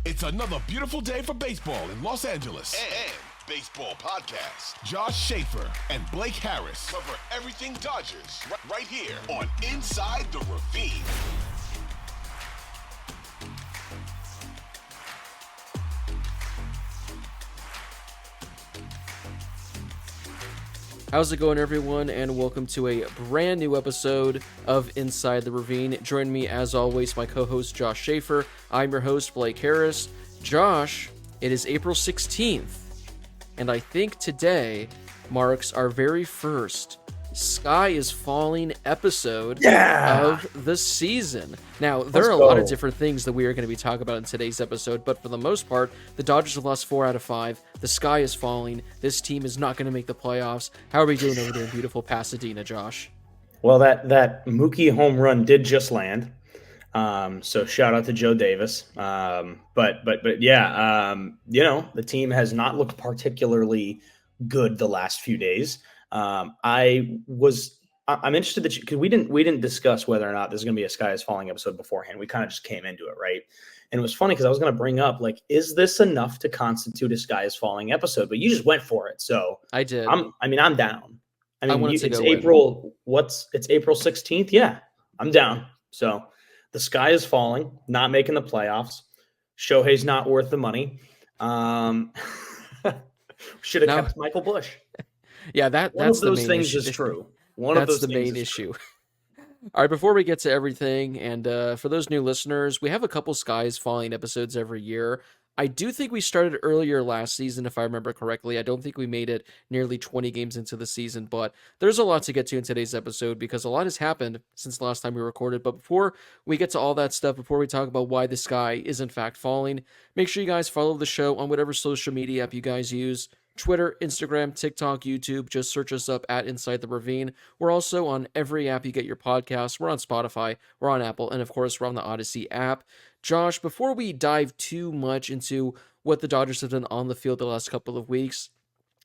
It's another beautiful day for baseball in Los Angeles. And baseball podcast. Josh Schaefer and Blake Harris cover everything Dodgers right here on Inside the Ravine. How's it going, everyone, and welcome to a brand new episode of Inside the Ravine. Join me, as always, my co-host Josh Schaefer. I'm your host, Blake Harris. Josh, it is April 16th, and I think today marks our very first Sky is Falling episode of the season. Now, there are a lot of different things that we are going to be talking about in today's episode, but for the most part, the Dodgers have lost 4 out of 5. The sky is falling. This team is not going to make the playoffs. How are we doing over there in beautiful Pasadena, Josh? Well, that Mookie home run did just land. So shout out to Joe Davis. But yeah, the team has not looked particularly good the last few days. I'm interested that because we didn't discuss whether or not there's going to be a Sky is Falling episode beforehand. We kind of just came into it, right? And it was funny because I was going to bring up, like, is this enough to constitute a Sky is Falling episode? But you just went for it, so I did. I'm down. It's April. It's April 16th. Yeah, I'm down. So the sky is falling, not making the playoffs. Shohei's not worth the money. Should have kept Michael Bush. Yeah, that's one of the those main things issue. is true. That's the main issue. All right, before we get to everything, and for those new listeners, we have a couple Skies Falling episodes every year. I do think we started earlier last season, if I remember correctly. I don't think we made it nearly 20 games into the season, but there's a lot to get to in today's episode because a lot has happened since the last time we recorded. But before we get to all that stuff, before we talk about why the sky is in fact falling, make sure you guys follow the show on whatever social media app you guys use. Twitter, Instagram, TikTok, YouTube. Just search us up at Inside the Ravine. We're also on every app you get your podcasts. We're on Spotify, we're on Apple, and of course, we're on the Odyssey app. Josh, before we dive too much into what the Dodgers have done on the field the last couple of weeks,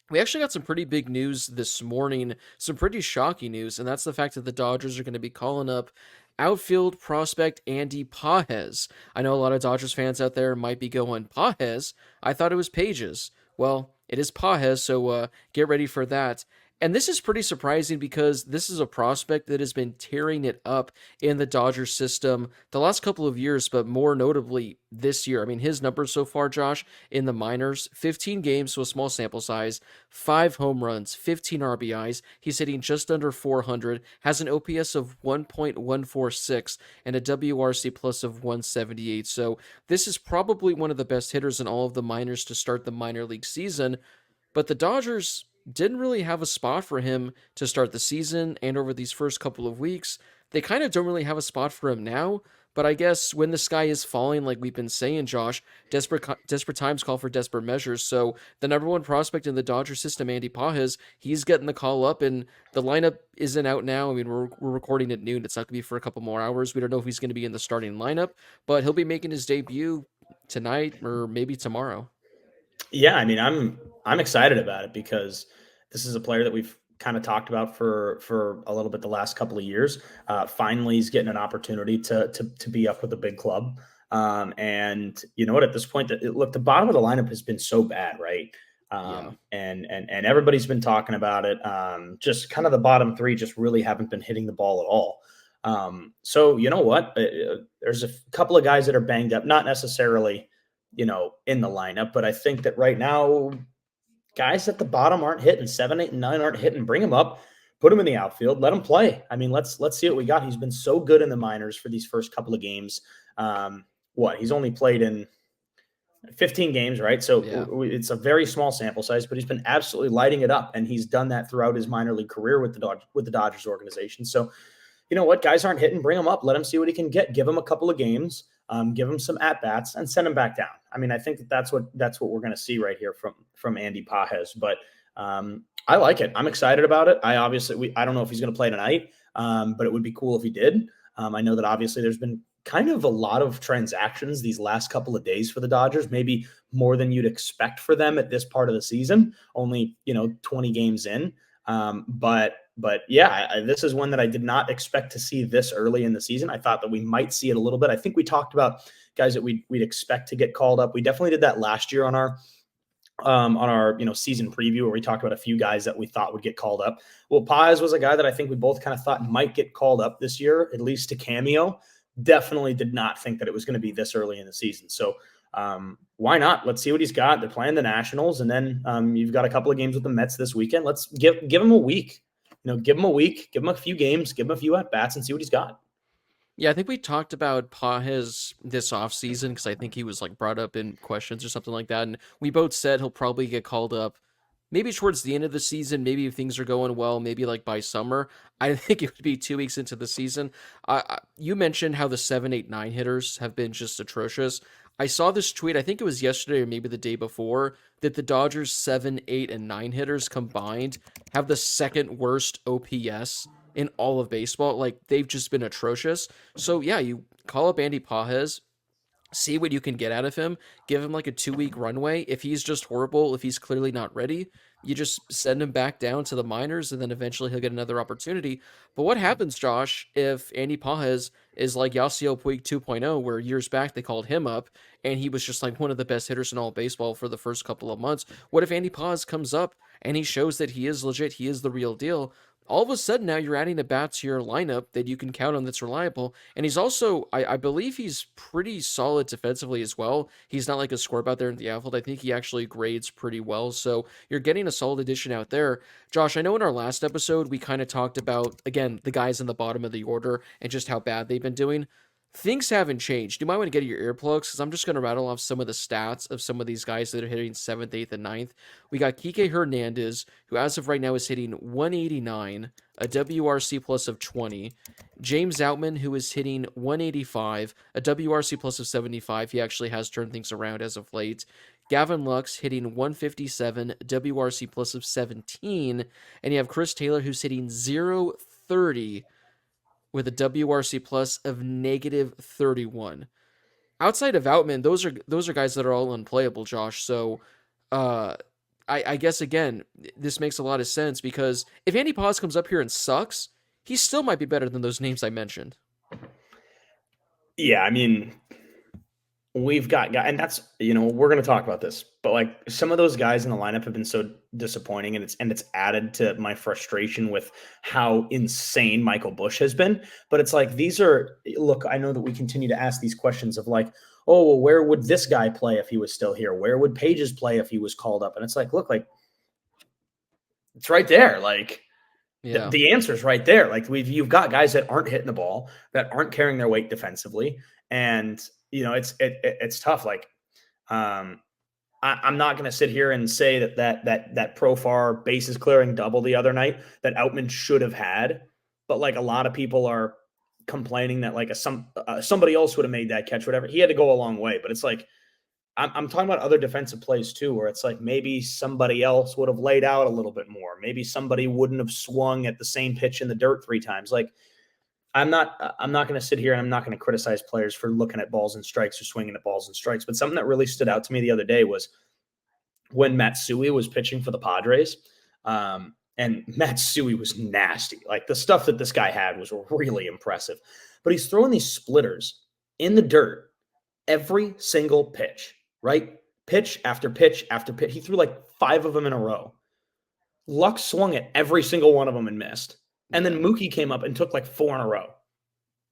we actually got some pretty big news this morning, some pretty shocking news, and that's the fact that the Dodgers are going to be calling up outfield prospect Andy Pages. I know a lot of Dodgers fans out there might be going, Pages? I thought it was Pages. Well, it is Pages, so get ready for that. And this is pretty surprising because this is a prospect that has been tearing it up in the Dodgers system the last couple of years, but more notably this year. I mean, his numbers so far, Josh, in the minors, 15 games, so a small sample size, 5 home runs, 15 RBIs. He's hitting just under 400, has an OPS of 1.146 and a WRC plus of 178. So this is probably one of the best hitters in all of the minors to start the minor league season. But the Dodgers didn't really have a spot for him to start the season, and over these first couple of weeks, they kind of don't really have a spot for him now, but I guess when the sky is falling, like we've been saying, Josh, desperate times call for desperate measures, so the number one prospect in the Dodger system, Andy Pages, he's getting the call up, and the lineup isn't out now. I mean, we're recording at noon. It's not going to be for a couple more hours. We don't know if he's going to be in the starting lineup, but he'll be making his debut tonight or maybe tomorrow. Yeah, I mean, I'm excited about it because this is a player that we've kind of talked about for a little bit the last couple of years. Finally, he's getting an opportunity to be up with a big club. And you know what? At this point, look, the bottom of the lineup has been so bad, right? And everybody's been talking about it. Just kind of the bottom 3 just really haven't been hitting the ball at all. So you know what? There's a couple of guys that are banged up, not necessarily, in the lineup, but I think that right now, guys at the bottom aren't hitting. 7, 8, and 9 aren't hitting. Bring them up, put them in the outfield, let them play. I mean, let's see what we got. He's been so good in the minors for these first couple of games. He's only played in 15 games, right? So It's a very small sample size, but he's been absolutely lighting it up, and he's done that throughout his minor league career with the Dodgers organization. So, you know what? Guys aren't hitting. Bring him up. Let him see what he can get. Give him a couple of games. Give him some at bats and send him back down. I mean, I think that's what we're going to see right here from Andy Pages. But I like it. I'm excited about it. I don't know if he's going to play tonight, but it would be cool if he did. I know that obviously there's been kind of a lot of transactions these last couple of days for the Dodgers, maybe more than you'd expect for them at this part of the season, only, 20 games in. But But yeah, this is one that I did not expect to see this early in the season. I thought that we might see it a little bit. I think we talked about guys that we'd expect to get called up. We definitely did that last year on our season preview where we talked about a few guys that we thought would get called up. Well, Paz was a guy that I think we both kind of thought might get called up this year, at least to cameo. Definitely did not think that it was going to be this early in the season. So why not? Let's see what he's got. They're playing the Nationals, and then you've got a couple of games with the Mets this weekend. Let's give him a week. Give him a week, give him a few games, give him a few at bats, and see what he's got. Yeah, I think we talked about Pajes this offseason because I think he was like brought up in questions or something like that. And we both said he'll probably get called up maybe towards the end of the season, maybe if things are going well, maybe like by summer. I think it would be 2 weeks into the season. You mentioned how the 7, 8, 9 hitters have been just atrocious. I saw this tweet, I think it was yesterday or maybe the day before, that the Dodgers 7, 8, and 9 hitters combined have the second worst OPS in all of baseball. Like, they've just been atrocious. So, yeah, you call up Andy Pajes, see what you can get out of him, give him like a 2 week runway. If he's just horrible, if he's clearly not ready, you just send him back down to the minors and then eventually he'll get another opportunity. But what happens, Josh, if Andy Pajes is like Yasiel Puig 2.0, where years back they called him up and he was just like one of the best hitters in all of baseball for the first couple of months? What if Andy Pajes comes up and he shows that he is legit, he is the real deal? All of a sudden now you're adding a bat to your lineup that you can count on that's reliable. And he's also, I believe he's pretty solid defensively as well. He's not like a scorp out there in the outfield. I think he actually grades pretty well. So you're getting a solid addition out there. Josh, I know in our last episode we kind of talked about, again, the guys in the bottom of the order and just how bad they've been doing. Things haven't changed. You might want to get your earplugs because I'm just going to rattle off some of the stats of some of these guys that are hitting 7th, 8th, and 9th. We got Kike Hernandez, who as of right now is hitting 189, a WRC plus of 20. James Outman, who is hitting 185, a WRC plus of 75. He actually has turned things around as of late. Gavin Lux hitting 157, WRC plus of 17. And you have Chris Taylor, who's hitting 030 with a WRC plus of negative 31. Outside of Outman, those are guys that are all unplayable, Josh. So I guess again, this makes a lot of sense because if Andy Paz comes up here and sucks, he still might be better than those names I mentioned. Yeah, I mean, we've got guys, and that's we're going to talk about this, but like some of those guys in the lineup have been so disappointing, and it's added to my frustration with how insane Michael Busch has been. But it's like look, I know that we continue to ask these questions of like, oh, well, where would this guy play if he was still here? Where would Pages play if he was called up? And it's like, look, like it's right there, like. Yeah. The answer is right there. Like you've got guys that aren't hitting the ball, that aren't carrying their weight defensively, and it's tough. Like, I'm not going to sit here and say that Profar bases clearing double the other night that Outman should have had, but like a lot of people are complaining that like somebody else would have made that catch, whatever. He had to go a long way, but it's like I'm talking about other defensive plays too, where it's like maybe somebody else would have laid out a little bit more. Maybe somebody wouldn't have swung at the same pitch in the dirt 3 times. Like I'm not going to sit here and I'm not going to criticize players for looking at balls and strikes or swinging at balls and strikes. But something that really stood out to me the other day was when Matsui was pitching for the Padres. And Matsui was nasty. Like the stuff that this guy had was really impressive. But he's throwing these splitters in the dirt every single pitch. Right? Pitch after pitch after pitch. He threw like 5 of them in a row. Luck swung at every single one of them and missed. And then Mookie came up and took like 4 in a row.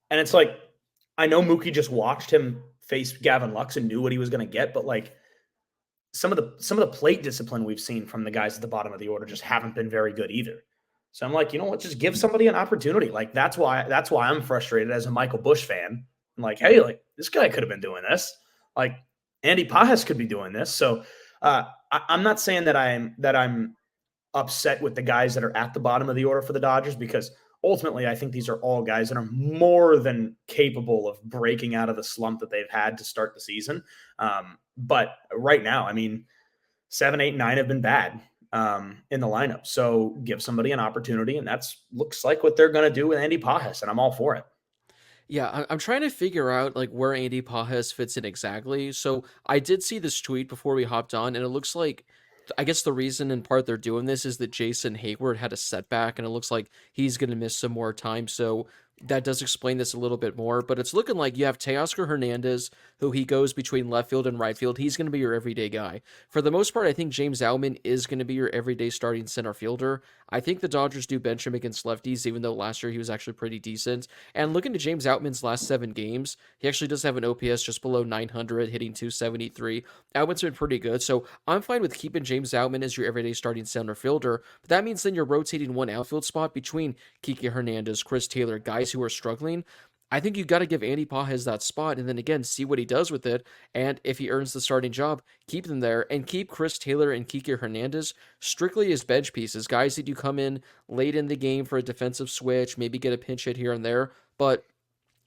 And it's like, I know Mookie just watched him face Gavin Lux and knew what he was going to get, but like some of the plate discipline we've seen from the guys at the bottom of the order just haven't been very good either. So I'm like, you know what, just give somebody an opportunity. Like that's why I'm frustrated as a Michael Busch fan. I'm like, hey, like this guy could have been doing this. Like Andy Pajes could be doing this. So I'm not saying that I'm upset with the guys that are at the bottom of the order for the Dodgers, because ultimately I think these are all guys that are more than capable of breaking out of the slump that they've had to start the season. But right now, I mean, 7, 8, 9 have been bad in the lineup. So give somebody an opportunity, and that's looks like what they're going to do with Andy Pajes, and I'm all for it. Yeah, I'm trying to figure out like where Andy Pajes fits in exactly. So I did see this tweet before we hopped on, and it looks like I guess the reason in part they're doing this is that Jason Hayward had a setback, and it looks like he's going to miss some more time. So that does explain this a little bit more. But it's looking like you have Teoscar Hernandez, who he goes between left field and right field. He's going to be your everyday guy. For the most part, I think James Outman is going to be your everyday starting center fielder. I think the Dodgers do bench him against lefties, even though last year he was actually pretty decent. And looking to James Outman's last 7 games, he actually does have an OPS just below 900, hitting 273. Outman's been pretty good, so I'm fine with keeping James Outman as your everyday starting center fielder. But that means then you're rotating one outfield spot between Kike Hernandez, Chris Taylor, guys who are struggling. I think you got to give Andy Pages that spot and then again see what he does with it. And if he earns the starting job, keep them there and keep Chris Taylor and Kike Hernandez strictly as bench pieces, guys that you come in late in the game for a defensive switch, maybe get a pinch hit here and there. But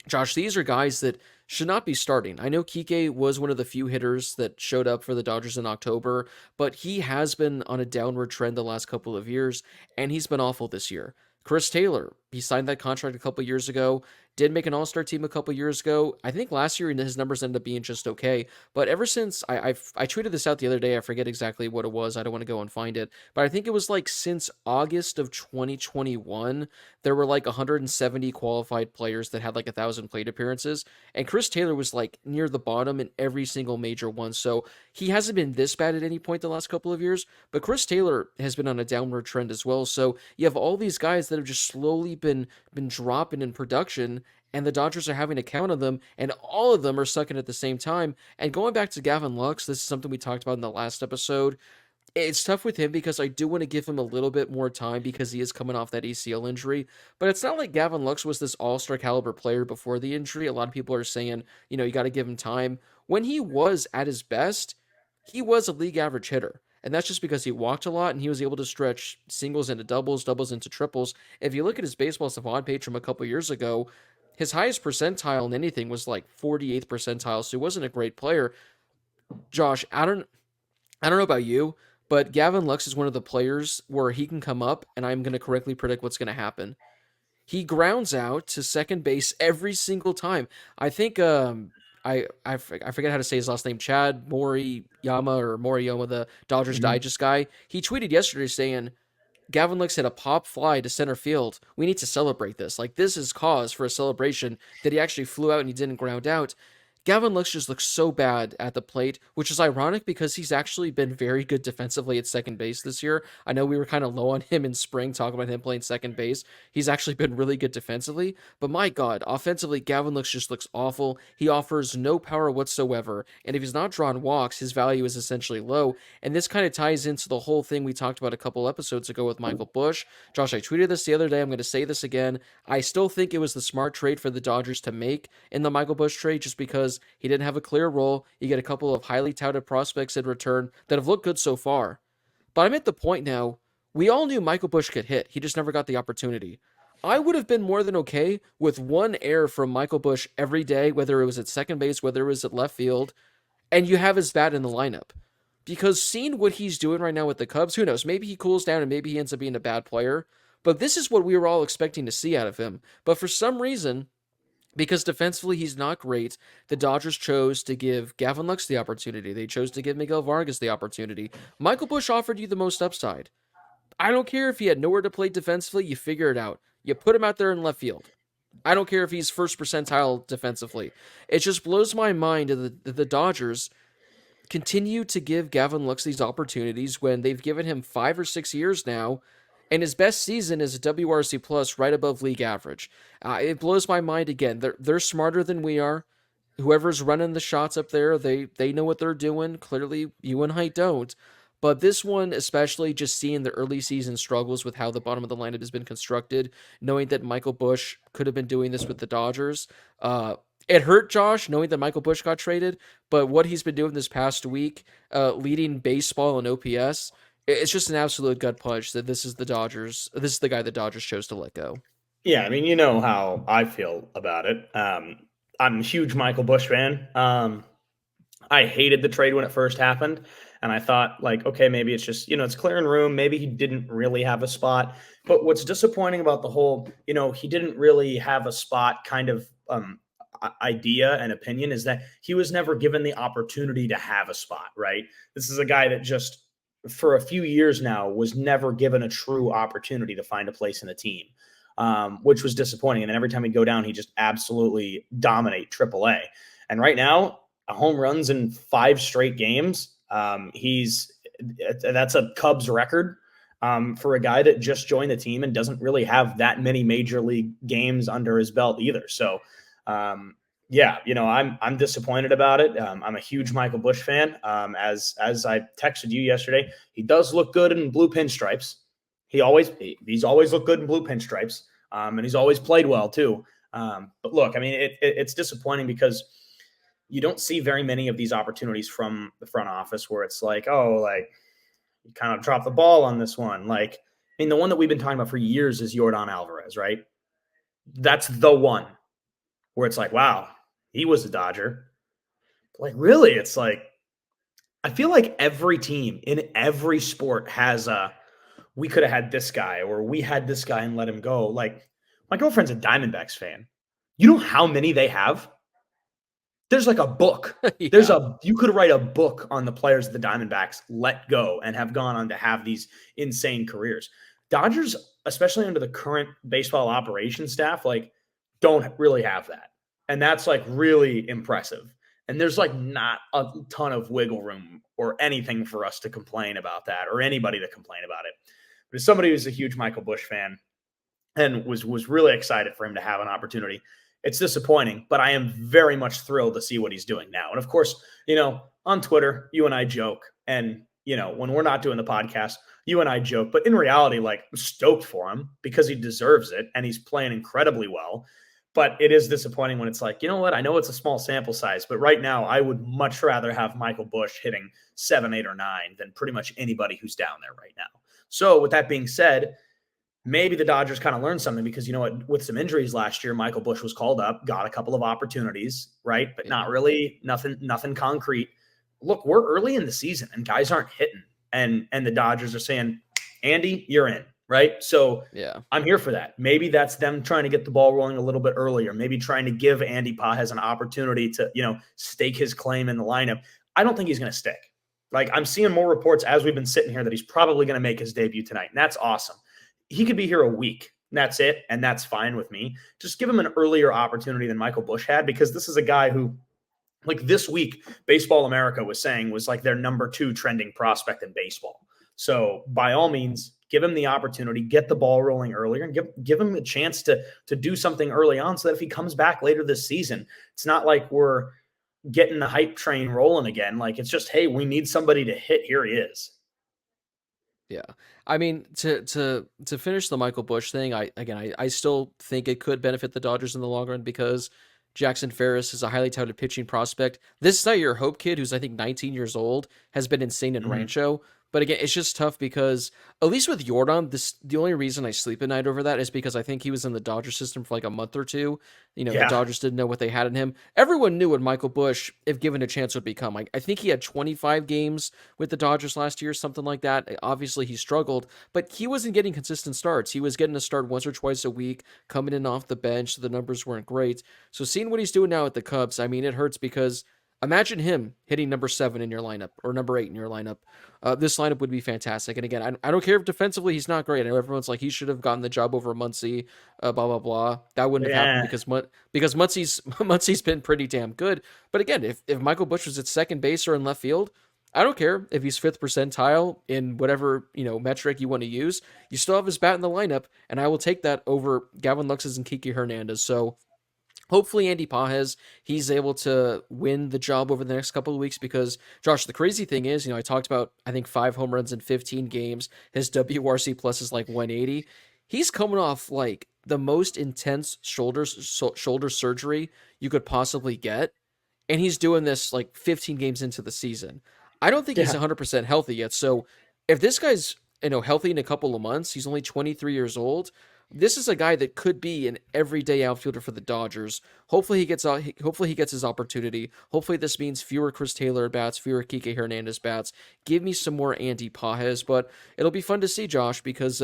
Josh, these are guys that should not be starting. I know Kike was one of the few hitters that showed up for the Dodgers in October, but he has been on a downward trend the last couple of years, and he's been awful this year. Chris Taylor, he signed that contract a couple years ago, did make an all-star team a couple years ago. I think last year his numbers ended up being just okay, but ever since, I tweeted this out the other day, I forget exactly what it was, I don't want to go and find it, but I think it was like since August of 2021, there were like 170 qualified players that had like 1,000 plate appearances, and Chris Taylor was like near the bottom in every single major one, so he hasn't been this bad at any point the last couple of years, but Chris Taylor has been on a downward trend as well, so you have all these guys that have just slowly been dropping in production, and the Dodgers are having to count on them, and all of them are sucking at the same time. And going back to Gavin Lux, this is something we talked about in the last episode. It's tough with him because I do want to give him a little bit more time because he is coming off that ACL injury. But it's not like Gavin Lux was this all-star caliber player before the injury. A lot of people are saying, you got to give him time. When he was at his best, he was a league average hitter. And that's just because he walked a lot and he was able to stretch singles into doubles, doubles into triples. If you look at his baseball savant page from a couple years ago, his highest percentile in anything was like 48th percentile, so he wasn't a great player. Josh, I don't know about you, but Gavin Lux is one of the players where he can come up, and I'm going to correctly predict what's going to happen. He grounds out to second base every single time. I think I forget how to say his last name, Chad Moriyama, the Dodgers Digest guy. He tweeted yesterday saying, Gavin Lux hit a pop fly to center field. We need to celebrate this. Like, this is cause for a celebration that he actually flew out and he didn't ground out. Gavin Lux just looks so bad at the plate, which is ironic because he's actually been very good defensively at second base this year. I know we were kind of low on him in spring, talking about him playing second base. He's actually been really good defensively, but my God, offensively, Gavin Lux just looks awful. He offers no power whatsoever, and if he's not drawing walks, his value is essentially low, and this kind of ties into the whole thing we talked about a couple episodes ago with Michael Busch. Josh, I tweeted this the other day. I'm going to say this again. I still think it was the smart trade for the Dodgers to make in the Michael Busch trade just because he didn't have a clear role. You get a couple of highly touted prospects in return that have looked good so far. But I'm at the point now, we all knew Michael Busch could hit. He just never got the opportunity. I would have been more than okay with one error from Michael Busch every day, whether it was at second base, whether it was at left field, and you have his bat in the lineup. Because seeing what he's doing right now with the Cubs, who knows, maybe he cools down and maybe he ends up being a bad player. But this is what we were all expecting to see out of him. But for some reason, because defensively he's not great, the Dodgers chose to give Gavin Lux the opportunity. They chose to give Miguel Vargas the opportunity. Michael Busch offered you the most upside. I don't care if he had nowhere to play defensively, you figure it out. You put him out there in left field. I don't care if he's first percentile defensively. It just blows my mind that the Dodgers continue to give Gavin Lux these opportunities when they've given him 5 or 6 years now, and his best season is a WRC plus right above league average. It blows my mind again. They're smarter than we are. Whoever's running the shots up there, they know what they're doing. Clearly, you and I don't. But this one, especially just seeing the early season struggles with how the bottom of the lineup has been constructed, knowing that Michael Busch could have been doing this with the Dodgers. It hurt Josh knowing that Michael Busch got traded, but what he's been doing this past week, leading baseball in OPS, it's just an absolute gut punch that this is the Dodgers. This is the guy the Dodgers chose to let go. Yeah, I mean, you know how I feel about it. I'm a huge Michael Busch fan. I hated the trade when it first happened, and I thought, like, okay, maybe it's just, it's clearing room. Maybe he didn't really have a spot. But what's disappointing about the whole, he didn't really have a spot kind of idea and opinion is that he was never given the opportunity to have a spot, right? This is a guy that just for a few years now was never given a true opportunity to find a place in the team, which was disappointing. And then every time he'd go down, he just absolutely dominate AAA. And right now, home runs in 5 straight games. That's a Cubs record for a guy that just joined the team and doesn't really have that many major league games under his belt either. So, yeah, I'm disappointed about it. I'm a huge Michael Busch fan. As I texted you yesterday, he does look good in blue pinstripes. He's always looked good in blue pinstripes, and he's always played well too. But look, I mean, it's disappointing because you don't see very many of these opportunities from the front office where it's like, oh, like you kind of drop the ball on this one. Like, I mean, the one that we've been talking about for years is Yordan Alvarez, right? That's the one where it's like, wow, he was a Dodger. But like, really, it's like, I feel like every team in every sport has we could have had this guy or we had this guy and let him go. Like, my girlfriend's a Diamondbacks fan. You know how many they have? There's like a book. Yeah. You could write a book on the players the Diamondbacks let go and have gone on to have these insane careers. Dodgers, especially under the current baseball operations staff, like don't really have that. And that's like really impressive. And there's like not a ton of wiggle room or anything for us to complain about that or anybody to complain about it. But as somebody who's a huge Michael Busch fan and was really excited for him to have an opportunity, it's disappointing, but I am very much thrilled to see what he's doing now. And of course, on Twitter, you and I joke. And, when we're not doing the podcast, you and I joke. But in reality, like, I'm stoked for him because he deserves it. And he's playing incredibly well. But it is disappointing when it's like, you know what? I know it's a small sample size, but right now I would much rather have Michael Busch hitting 7, 8, or 9 than pretty much anybody who's down there right now. So with that being said, maybe the Dodgers kind of learned something because, with some injuries last year, Michael Busch was called up, got a couple of opportunities, right? But not really nothing concrete. Look, we're early in the season and guys aren't hitting. And the Dodgers are saying, Andy, you're in, right? So yeah, I'm here for that. Maybe that's them trying to get the ball rolling a little bit earlier, maybe trying to give Andy Pages an opportunity to, stake his claim in the lineup. I don't think he's going to stick. Like, I'm seeing more reports as we've been sitting here that he's probably going to make his debut tonight. And that's awesome. He could be here a week. And that's it. And that's fine with me. Just give him an earlier opportunity than Michael Busch had, because this is a guy who, like, this week, Baseball America was saying was like their number 2 trending prospect in baseball. So by all means, give him the opportunity, get the ball rolling earlier, and give him a chance to do something early on so that if he comes back later this season, it's not like we're getting the hype train rolling again. Like, it's just, hey, we need somebody to hit. Here he is. Yeah. I mean, to finish the Michael Busch thing, I still think it could benefit the Dodgers in the long run because Jackson Ferris is a highly touted pitching prospect. This is not your Hope kid, who's I think 19 years old, has been insane in Rancho. But again, it's just tough because, at least with Yordan, the only reason I sleep at night over that is because I think he was in the Dodger system for like a month or two. The Dodgers didn't know what they had in him. Everyone knew what Michael Busch, if given a chance, would become. I think he had 25 games with the Dodgers last year, something like that. Obviously, he struggled, but he wasn't getting consistent starts. He was getting a start once or twice a week, coming in off the bench, so the numbers weren't great. So seeing what he's doing now at the Cubs, I mean, it hurts because imagine him hitting number 7 in your lineup or number 8 in your lineup. This lineup would be fantastic. And again, I don't care if defensively he's not great. I know everyone's like, he should have gotten the job over Muncy, blah, blah, blah. That wouldn't have happened because Muncy's been pretty damn good. But again, if Michael Busch was at second base or in left field, I don't care if he's 5th percentile in whatever, metric you want to use. You still have his bat in the lineup, and I will take that over Gavin Lux's and Kiki Hernandez. So hopefully Andy Pages, he's able to win the job over the next couple of weeks because, Josh, the crazy thing is, I talked about, I think, 5 home runs in 15 games. His WRC plus is like 180. He's coming off like the most intense shoulder surgery you could possibly get, and he's doing this like 15 games into the season. I don't think he's 100% healthy yet, so if this guy's healthy in a couple of months, he's only 23 years old, this is a guy that could be an everyday outfielder for the Dodgers. Hopefully he gets his opportunity. Hopefully this means fewer Chris Taylor bats, fewer Kike Hernandez bats. Give me some more Andy Pages, but it'll be fun to see, Josh, because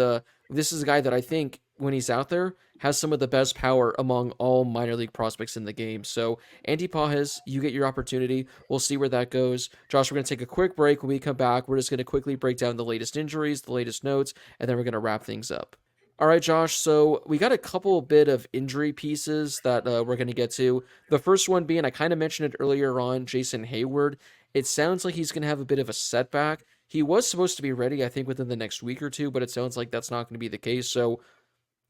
this is a guy that I think when he's out there, has some of the best power among all minor league prospects in the game. So, Andy Pages, you get your opportunity. We'll see where that goes. Josh, we're going to take a quick break. When we come back, we're just going to quickly break down the latest injuries, the latest notes, and then we're going to wrap things up. All right, Josh. So we got a couple bit of injury pieces that we're going to get to. The first one being, I kind of mentioned it earlier on, Jason Hayward. It sounds like he's going to have a bit of a setback. He was supposed to be ready, I think, within the next week or two, but it sounds like that's not going to be the case. So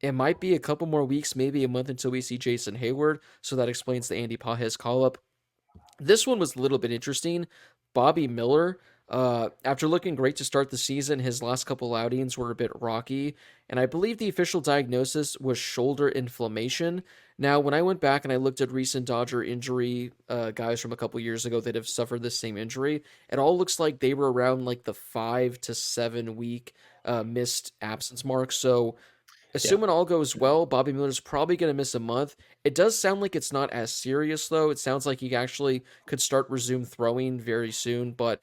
it might be a couple more weeks, maybe a month until we see Jason Hayward. So that explains the Andy Pages call up. This one was a little bit interesting. Bobby Miller, after looking great to start the season, his last couple outings were a bit rocky, and I believe the official diagnosis was shoulder inflammation. Now, when I went back and I looked at recent Dodger injury guys from a couple years ago that have suffered the same injury, it all looks like they were around like the 5 to 7 week missed absence mark. So Yeah. assuming all goes well, Bobby Miller's probably going to miss a month. It does sound like it's not as serious, though. It sounds like he actually could resume throwing very soon. But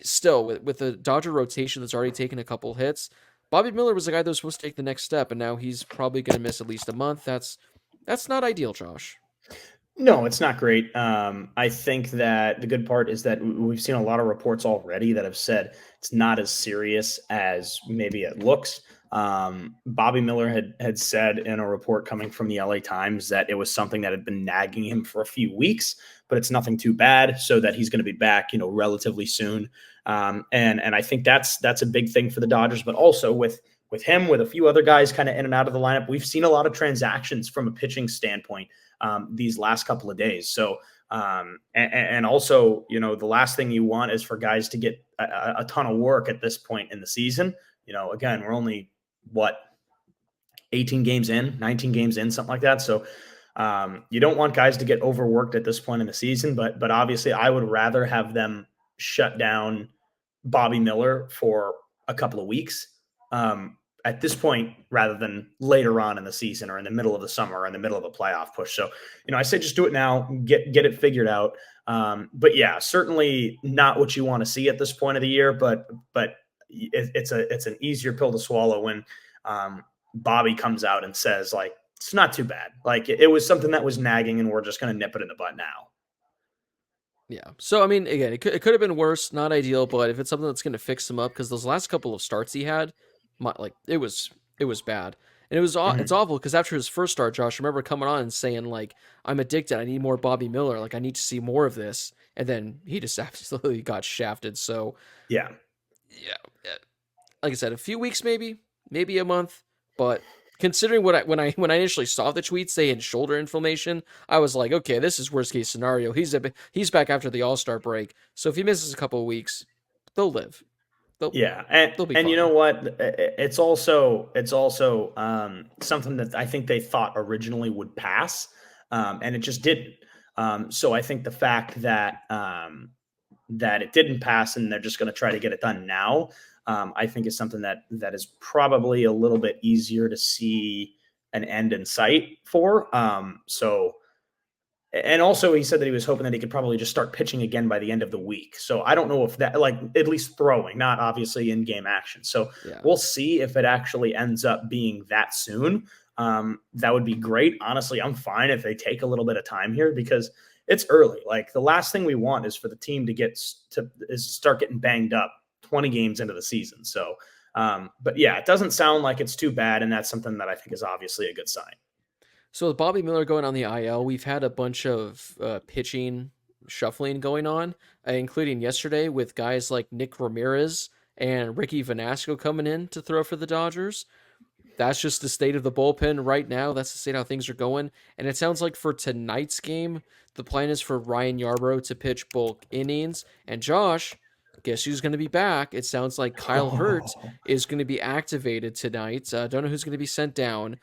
still, with the Dodger rotation that's already taken a couple hits, Bobby Miller was the guy that was supposed to take the next step, and now he's probably going to miss at least a month. That's not ideal, Josh. No, it's not great. I think that the good part is that we've seen a lot of reports already that have said it's not as serious as maybe it looks. Bobby Miller had said in a report coming from the LA Times that it was something that had been nagging him for a few weeks, but it's nothing too bad, so that he's going to be back, relatively soon. And I think that's a big thing for the Dodgers, but also with him, with a few other guys kind of in and out of the lineup, we've seen a lot of transactions from a pitching standpoint these last couple of days. So, and also, the last thing you want is for guys to get a ton of work at this point in the season. Again, we're only 18 games in, 19 games in, something like that. So, you don't want guys to get overworked at this point in the season, but obviously I would rather have them shut down Bobby Miller for a couple of weeks. At this point, rather than later on in the season or in the middle of the summer or in the middle of a playoff push. So, I say just do it now, get it figured out. But yeah, certainly not what you want to see at this point of the year, but it's an easier pill to swallow when Bobby comes out and says, like, it's not too bad. Like, it was something that was nagging and we're just going to nip it in the bud now. Yeah. So, I mean, again, it could have been worse, not ideal, but if it's something that's going to fix him up, because those last couple of starts he had, it was bad. And it's awful because after his first start, Josh, I remember coming on and saying, like, I'm addicted. I need more Bobby Miller. Like, I need to see more of this. And then he just absolutely got shafted. So, yeah. Like I said, a few weeks, maybe a month. But considering when I initially saw the tweet saying shoulder inflammation, I was like, okay, this is worst case scenario. He's back after the All-Star break. So if he misses a couple of weeks, they'll live. They'll be And fine. you know what? It's also something that I think they thought originally would pass, and it just didn't. So I think the fact that it didn't pass and they're just going to try to get it done now, I think is something that is probably a little bit easier to see an end in sight for. And also he said that he was hoping that he could probably just start pitching again by the end of the week. So I don't know if that, like, at least throwing, not obviously in game action. So We'll see if it actually ends up being that soon. That would be great. Honestly, I'm fine if they take a little bit of time here because it's early. Like, the last thing we want is for the team to start getting banged up 20 games into the season. So, but yeah, it doesn't sound like it's too bad. And that's something that I think is obviously a good sign. So with Bobby Miller going on the IL, we've had a bunch of pitching shuffling going on, including yesterday with guys like Nick Ramirez and Ricky Vanasco coming in to throw for the Dodgers. That's just the state of the bullpen right now. That's the state how things are going. And it sounds like for tonight's game, the plan is for Ryan Yarbrough to pitch bulk innings. And Josh, guess who's going to be back? It sounds like Kyle Hurt is going to be activated tonight. Don't know who's going to be sent down.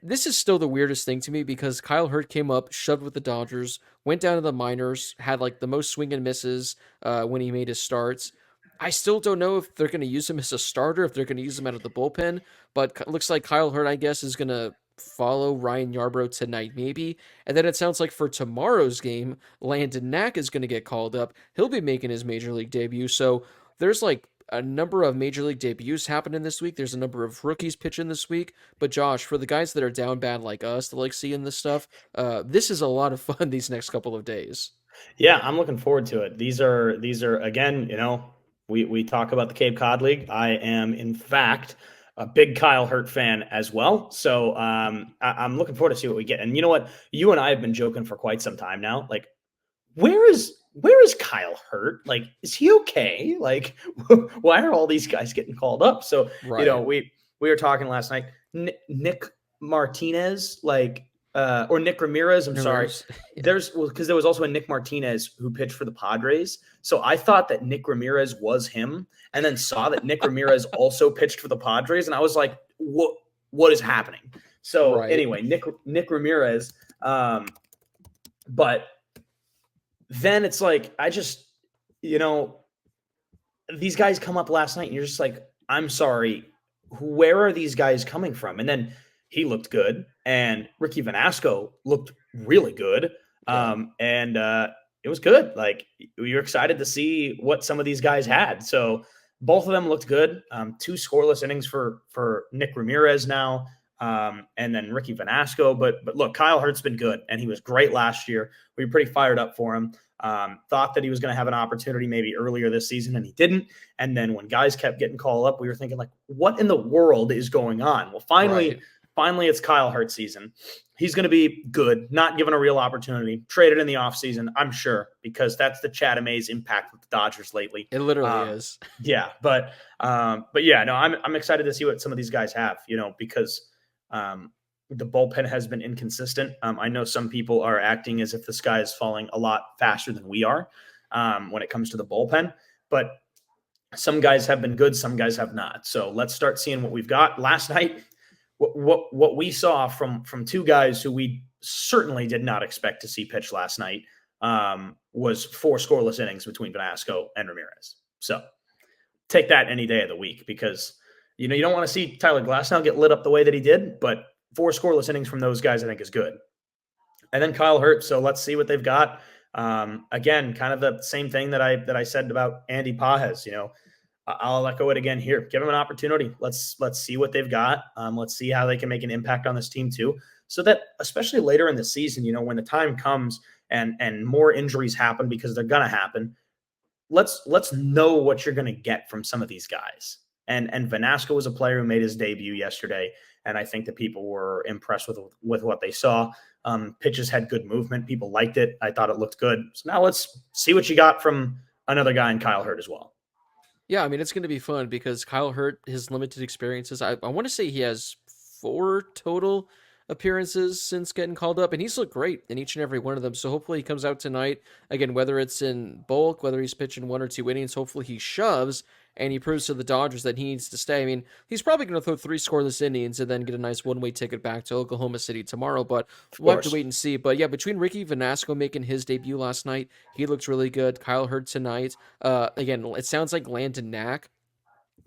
This is still the weirdest thing to me because Kyle Hurt came up, shoved with the Dodgers, went down to the minors, had like the most swing and misses when he made his starts. I still don't know if they're going to use him as a starter, if they're going to use him out of the bullpen, but it looks like Kyle Hurt, I guess, is going to follow Ryan Yarbrough tonight, maybe. And then it sounds like for tomorrow's game, Landon Knack is going to get called up. He'll be making his major league debut. So there's like a number of major league debuts happening this week. There's a number of rookies pitching this week. But Josh, for the guys that are down bad like us that like seeing this stuff, this is a lot of fun these next couple of days. Yeah, I'm looking forward to it. These are again, we talk about the Cape Cod League. I am in fact a big Kyle Hurt fan as well. So I'm looking forward to see what we get. And you know what? You and I have been joking for quite some time now. Like, where is Kyle Hurt? Like, is he okay? Like, why are all these guys getting called up? So Right. we were talking last night. Nick Martinez, or Nick Ramirez. I'm sorry. Yeah. Because there was also a Nick Martinez who pitched for the Padres. So I thought that Nick Ramirez was him, and then saw that Nick Ramirez also pitched for the Padres, and I was like, what is happening? So Right. anyway, Nick Ramirez. But then it's like, these guys come up last night and you're just like, I'm sorry, where are these guys coming from? And then he looked good, and Ricky Vanasco looked really good. Yeah. And it was good. Like, you're excited to see what some of these guys had. So both of them looked good. 2 scoreless innings for Nick Ramirez now. And then Ricky Vanasco. But look, Kyle Hurt's been good, and he was great last year. We were pretty fired up for him. Thought that he was going to have an opportunity maybe earlier this season, and he didn't. And then when guys kept getting called up, we were thinking, like, what in the world is going on? Well, finally it's Kyle Hurt season. He's going to be good, not given a real opportunity, traded in the offseason, I'm sure, because that's the Chad Mays impact with the Dodgers lately. It literally is. Yeah. But yeah, no, I'm excited to see what some of these guys have, because the bullpen has been inconsistent. I know some people are acting as if the sky is falling a lot faster than we are when it comes to the bullpen, but some guys have been good, some guys have not. So let's start seeing what we've got. Last night, what we saw from 2 guys who we certainly did not expect to see pitch last night was 4 scoreless innings between Vanasco and Ramirez. So take that any day of the week, because you don't want to see Tyler Glasnow get lit up the way that he did, but 4 scoreless innings from those guys I think is good. And then Kyle Hurt. So let's see what they've got. Again, kind of the same thing that I said about Andy Pages. I'll echo it again here. Give him an opportunity. Let's see what they've got. Let's see how they can make an impact on this team too, so that especially later in the season, when the time comes and more injuries happen, because they're gonna happen, let's know what you're gonna get from some of these guys. And Vanasco was a player who made his debut yesterday, and I think that people were impressed with what they saw. Pitches had good movement. People liked it. I thought it looked good. So now let's see what you got from another guy in Kyle Hurt as well. Yeah, I mean, it's going to be fun because Kyle Hurt, his limited experiences, I want to say he has 4 total appearances since getting called up, and he's looked great in each and every one of them. So hopefully he comes out tonight. Again, whether it's in bulk, whether he's pitching 1 or 2 innings, hopefully he shoves and he proves to the Dodgers that he needs to stay. I mean, he's probably going to throw 3 scoreless innings and then get a nice one-way ticket back to Oklahoma City tomorrow, but we'll have to wait and see. But yeah, between Ricky Vanasco making his debut last night, he looks really good. Kyle Hurt tonight. Again, it sounds like Landon Knack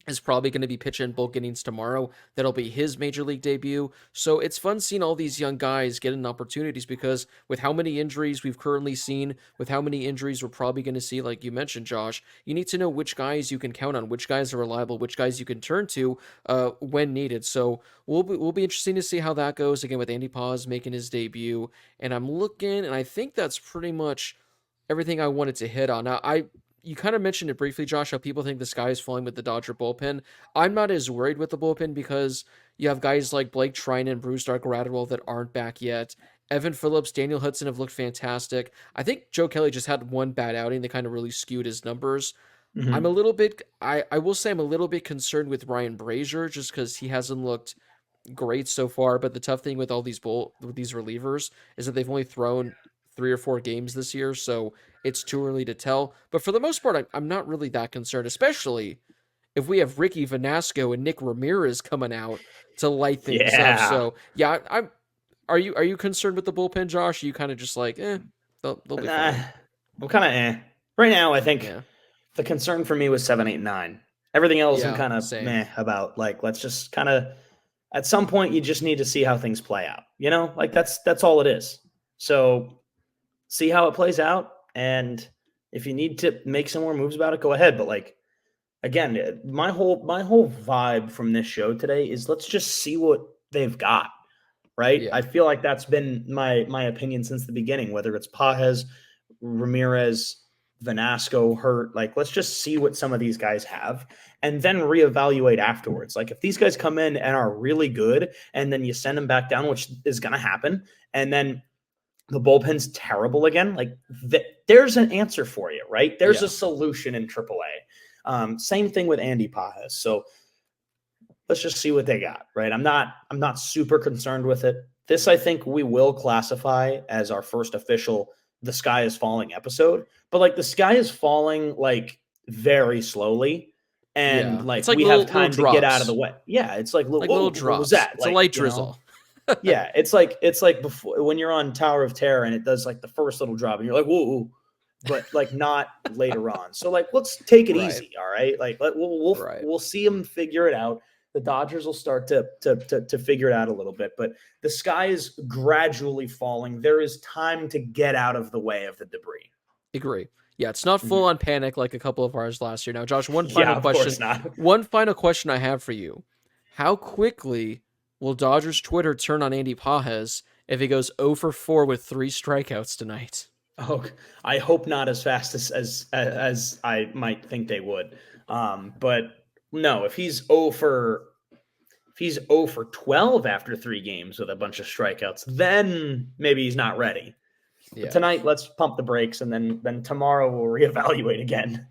is probably going to be pitching bulk innings tomorrow. That'll be his major league debut. So it's fun seeing all these young guys getting opportunities, because with how many injuries we've currently seen, with how many injuries we're probably going to see, like you mentioned, Josh, you need to know which guys you can count on, which guys are reliable, which guys you can turn to when needed. So we'll be interesting to see how that goes, again, with Andy Paz making his debut. And I'm looking, and I think that's pretty much everything I wanted to hit on. Now, you kind of mentioned it briefly, Josh, how people think the sky is falling with the Dodger bullpen. I'm not as worried with the bullpen because you have guys like Blake Trinan and Bruce Dark-Gradwell that aren't back yet. Evan Phillips, Daniel Hudson have looked fantastic. I think Joe Kelly just had one bad outing that kind of really skewed his numbers. Mm-hmm. I will say I'm a little bit concerned with Ryan Brazier just because he hasn't looked great so far. But the tough thing with all these relievers is that they've only thrown 3 or 4 games this year, so it's too early to tell. But for the most part, I'm not really that concerned, especially if we have Ricky Vanasco and Nick Ramirez coming out to light things up. So yeah, Are you concerned with the bullpen, Josh? Are you kind of just like, they'll be fine? I'm kind of right now. I think the concern for me was 7, 8, 9. Everything else I'm kind of meh about. Like, let's just kind of, at some point, you just need to see how things play out. Like that's all it is. So see how it plays out, and if you need to make some more moves about it, go ahead. But like, again, my whole vibe from this show today is let's just see what they've got, right? I Yeah. feel like that's been my opinion since the beginning, whether it's Pajes, Ramirez, Vanasco hurt, like let's just see what some of these guys have and then reevaluate afterwards. Like if these guys come in and are really good and then you send them back down, which is going to happen, and then the bullpen's terrible again, like there's an answer for you, right? There's Yeah. a solution in AAA. Same thing with Andy Pajes. So let's just see what they got, right? I'm not super concerned with it. This I think we will classify as our first official the sky is falling episode, but like the sky is falling like very slowly and Yeah. It's like like we have little time to get out of drops. the way. Yeah, it's like Like whoa, little what was drops. that? It's a Like, light drizzle. yeah, it's like before when you're on Tower of Terror and it does like the first little drop and you're like, whoa, but like not later on. So like let's take it Right. easy, all right? Like Right. we'll see them figure it out. The Dodgers will start to figure it out a little bit, but the sky is gradually falling. There is time to get out of the way of the debris. Agree. Yeah, it's not full on panic like a couple of ours last year. Now, Josh, one Yeah, final of question. course not. One final question I have for you. How quickly will Dodgers Twitter turn on Andy Pajes if he goes 0 for 4 with 3 strikeouts tonight? Oh, I hope not as fast as I might think they would. But no, if he's 0 for 12 after 3 games with a bunch of strikeouts, then maybe he's not ready. Yeah. But tonight, let's pump the brakes, and then tomorrow we'll reevaluate again.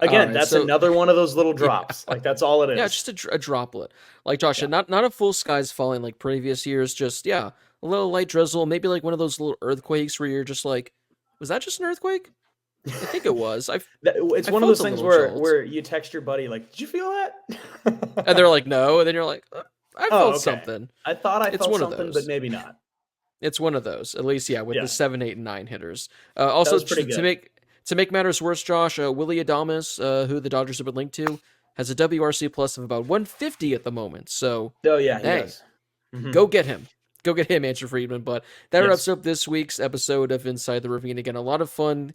Again, right, that's so- another one of those little drops. Like that's all it is. Yeah, just a droplet. Like Josh said, not a full skies falling like previous years. Just a little light drizzle. Maybe like one of those little earthquakes where you're just like, was that just an earthquake? I think it was. It's I one of felt those a things little where jolt. where you text your buddy like, "Did you feel that?" And they're like, no, and then you're like, I felt okay. something. I thought I It's felt one of something, those. but maybe not. It's one of those, at least, with Yeah. the 7, 8, and 9 hitters. Also, was pretty to make matters worse, Josh, Willie Adames, who the Dodgers have been linked to, has a WRC plus of about 150 at the moment. So, Oh yeah, he hey, does. Mhm. go get him. Go get him, Andrew Friedman. But that Yes. wraps up this week's episode of Inside the Ravine. Again, a lot of fun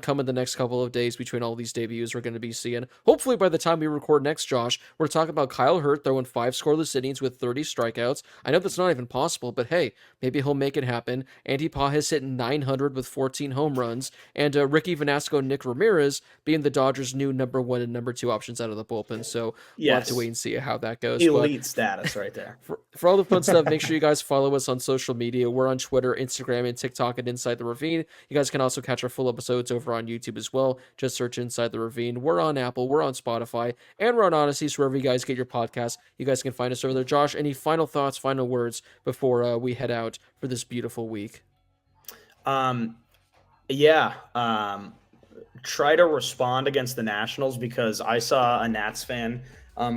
coming the next couple of days between all these debuts we're going to be seeing. Hopefully, by the time we record next, Josh, we're talking about Kyle Hurt throwing 5 scoreless innings with 30 strikeouts. I know that's not even possible, but hey, maybe he'll make it happen. Andy Pajes hitting 900 with 14 home runs, and Ricky Vanasco and Nick Ramirez being the Dodgers' new number 1 and number 2 options out of the bullpen. So we'll have to wait and see how that goes. Elite status right there. For all the fun stuff, make sure you guys follow us on social media. We're on Twitter, Instagram, and TikTok at Inside the Ravine. You guys can also catch our full episodes over on YouTube as well. Just search Inside the Ravine. We're on Apple, we're on Spotify, and we're on Odyssey, so wherever you guys get your podcasts, you guys can find us over there. Josh, any final thoughts, final words before we head out for this beautiful week? Try to respond against the Nationals because I saw a Nats fan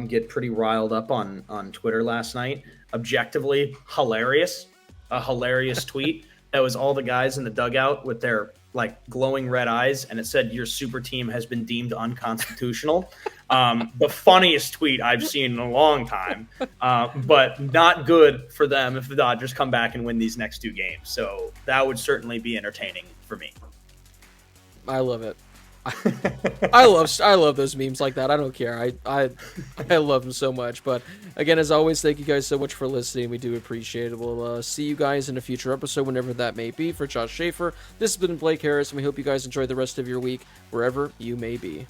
get pretty riled up on Twitter last night. Objectively hilarious, a hilarious tweet that was all the guys in the dugout with their like glowing red eyes, and it said your super team has been deemed unconstitutional. The funniest tweet I've seen in a long time, but not good for them if the Dodgers come back and win these next 2 games. So that would certainly be entertaining for me. I love it. I love those memes like that. I don't care. I love them so much. But again, as always, thank you guys so much for listening. We do appreciate it. We'll see you guys in a future episode, whenever that may be. For Josh Schaefer, this has been Blake Harris, and we hope you guys enjoy the rest of your week, wherever you may be.